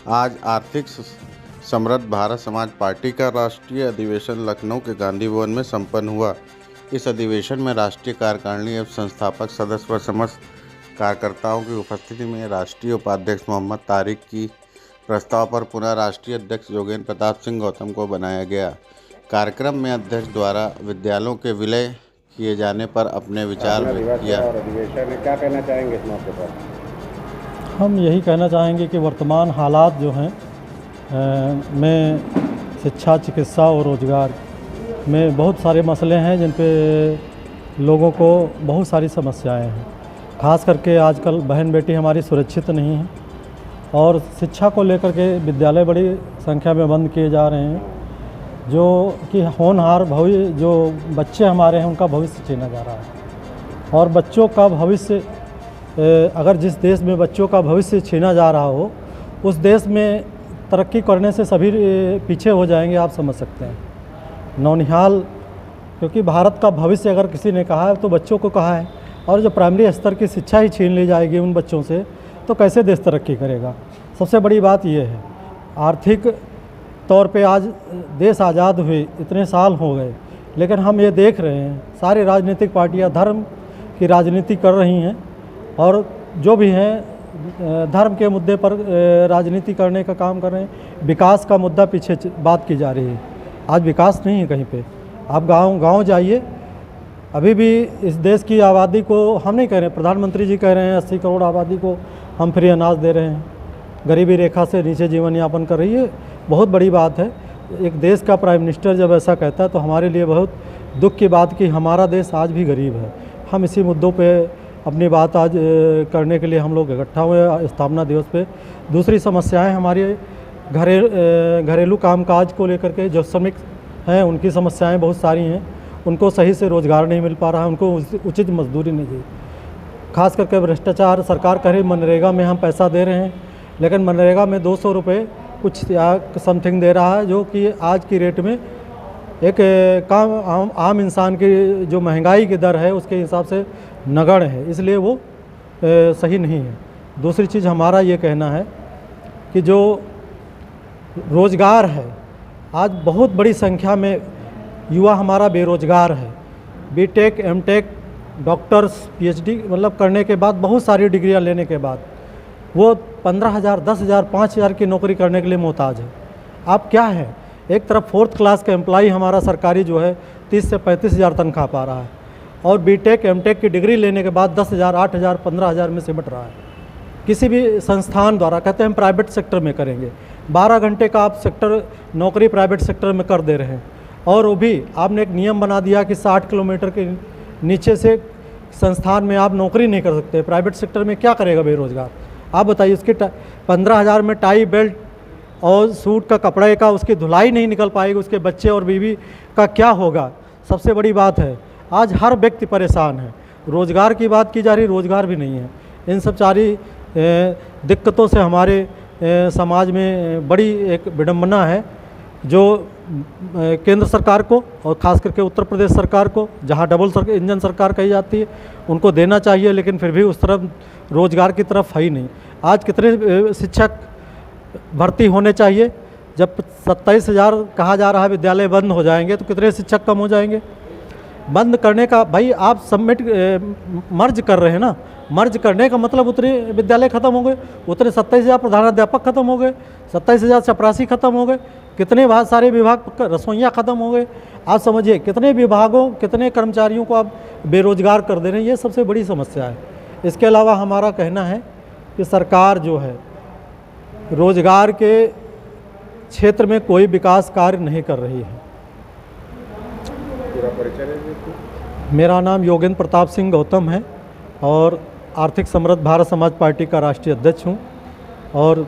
आज आर्थिक समृद्ध भारत समाज पार्टी का राष्ट्रीय अधिवेशन लखनऊ के गांधी भवन में संपन्न हुआ। इस अधिवेशन में राष्ट्रीय कार्यकारिणी एवं संस्थापक सदस्य व समस्त कार्यकर्ताओं की उपस्थिति में राष्ट्रीय उपाध्यक्ष मोहम्मद तारिक की प्रस्ताव पर पुनः राष्ट्रीय अध्यक्ष योगेंद्र प्रताप सिंह गौतम को बनाया गया। कार्यक्रम में अध्यक्ष द्वारा विद्यालयों के विलय किए जाने पर अपने विचार व्यक्त किया। क्या कहना चाहेंगे इस मौके पर? हम यही कहना चाहेंगे कि वर्तमान हालात जो हैं में शिक्षा, चिकित्सा और रोज़गार में बहुत सारे मसले हैं जिन पे लोगों को बहुत सारी समस्याएं हैं। खास करके आजकल बहन बेटी हमारी सुरक्षित नहीं है और शिक्षा को लेकर के विद्यालय बड़ी संख्या में बंद किए जा रहे हैं, जो कि होनहार भविष्य जो बच्चे हमारे हैं उनका भविष्य छीना जा रहा है। और बच्चों का भविष्य, अगर जिस देश में बच्चों का भविष्य छीना जा रहा हो उस देश में तरक्की करने से सभी पीछे हो जाएंगे, आप समझ सकते हैं। नौनिहाल, क्योंकि भारत का भविष्य अगर किसी ने कहा है तो बच्चों को कहा है, और जो प्राइमरी स्तर की शिक्षा ही छीन ली जाएगी उन बच्चों से तो कैसे देश तरक्की करेगा। सबसे बड़ी बात यह है, आर्थिक तौर पे आज देश आज़ाद हुए इतने साल हो गए, लेकिन हम ये देख रहे हैं सारी राजनीतिक पार्टियां धर्म की राजनीति कर रही हैं और जो भी हैं धर्म के मुद्दे पर राजनीति करने का काम कर रहे हैं। विकास का मुद्दा पीछे बात की जा रही है। आज विकास नहीं है कहीं पे। आप गांव जाइए, अभी भी इस देश की आबादी को हम नहीं कह रहे, प्रधानमंत्री जी कह रहे हैं 80 करोड़ आबादी को हम फ्री अनाज दे रहे हैं, गरीबी रेखा से नीचे जीवन यापन कर रही है। बहुत बड़ी बात है। एक देश का प्राइम मिनिस्टर जब ऐसा कहता है तो हमारे लिए बहुत दुख की बात कि हमारा देश आज भी गरीब है। हम इसी मुद्दों पे अपनी बात आज करने के लिए हम लोग इकट्ठा हुए स्थापना दिवस पे। दूसरी समस्याएं हमारी घरेलू कामकाज को लेकर के, जो श्रमिक हैं उनकी समस्याएं बहुत सारी हैं। उनको सही से रोज़गार नहीं मिल पा रहा है, उनको उचित मजदूरी नहीं दी। खास करके भ्रष्टाचार, सरकार कह रही मनरेगा में हम पैसा दे रहे हैं, लेकिन मनरेगा में 200 रुपये कुछ समथिंग दे रहा है, जो कि आज की रेट में एक आम इंसान की जो महंगाई की दर है उसके हिसाब से नगण्य है, इसलिए वो सही नहीं है। दूसरी चीज़ हमारा ये कहना है कि जो रोज़गार है, आज बहुत बड़ी संख्या में युवा हमारा बेरोज़गार है। बीटेक, एमटेक, डॉक्टर्स, पीएचडी मतलब करने के बाद, बहुत सारी डिग्रियां लेने के बाद वो 15,000, 10,000, 5,000 की नौकरी करने के लिए मोहताज है। आप क्या है, एक तरफ 4th क्लास का एम्प्लॉई हमारा सरकारी जो है 30 से 35,000 तनख्वाह पा रहा है, और बीटेक, एमटेक की डिग्री लेने के बाद 10,000, 8,000, 15,000 में सिमट रहा है। किसी भी संस्थान द्वारा कहते हैं हम प्राइवेट सेक्टर में करेंगे, 12 घंटे का आप सेक्टर नौकरी प्राइवेट सेक्टर में कर दे रहे हैं, और वो भी आपने एक नियम बना दिया कि 60 किलोमीटर के नीचे से संस्थान में आप नौकरी नहीं कर सकते। प्राइवेट सेक्टर में क्या करेगा बेरोज़गार, आप बताइए। उसके 15,000 में टाई, बेल्ट और सूट का कपड़े का उसकी धुलाई नहीं निकल पाएगी, उसके बच्चे और बीवी का क्या होगा। सबसे बड़ी बात है आज हर व्यक्ति परेशान है। रोज़गार की बात की जा रही, रोज़गार भी नहीं है। इन सब सारी दिक्कतों से हमारे समाज में बड़ी एक विडंबना है, जो केंद्र सरकार को और ख़ास करके उत्तर प्रदेश सरकार को, जहां डबल इंजन सरकार कही जाती है, उनको देना चाहिए, लेकिन फिर भी उस तरफ रोज़गार की तरफ है ही नहीं। आज कितने शिक्षक भर्ती होने चाहिए, जब 27,000 कहा जा रहा है विद्यालय बंद हो जाएंगे तो कितने शिक्षक कम हो जाएंगे। बंद करने का भाई आप मर्ज कर रहे हैं ना, मर्ज करने का मतलब उतने विद्यालय ख़त्म हो गए, उतने 27,000 प्रधानाध्यापक ख़त्म हो गए, 27,000 चपरासी ख़त्म हो गए, कितने बहुत सारे विभाग रसोइयाँ ख़त्म हो गए। आप समझिए कितने विभागों, कितने कर्मचारियों को आप बेरोज़गार कर दे रहे हैं। ये सबसे बड़ी समस्या है। इसके अलावा हमारा कहना है कि सरकार जो है रोज़गार के क्षेत्र में कोई विकास कार्य नहीं कर रही है। पूरा परिचय दीजिए। मेरा नाम योगेंद्र प्रताप सिंह गौतम है और आर्थिक समृद्ध भारत समाज पार्टी का राष्ट्रीय अध्यक्ष हूँ, और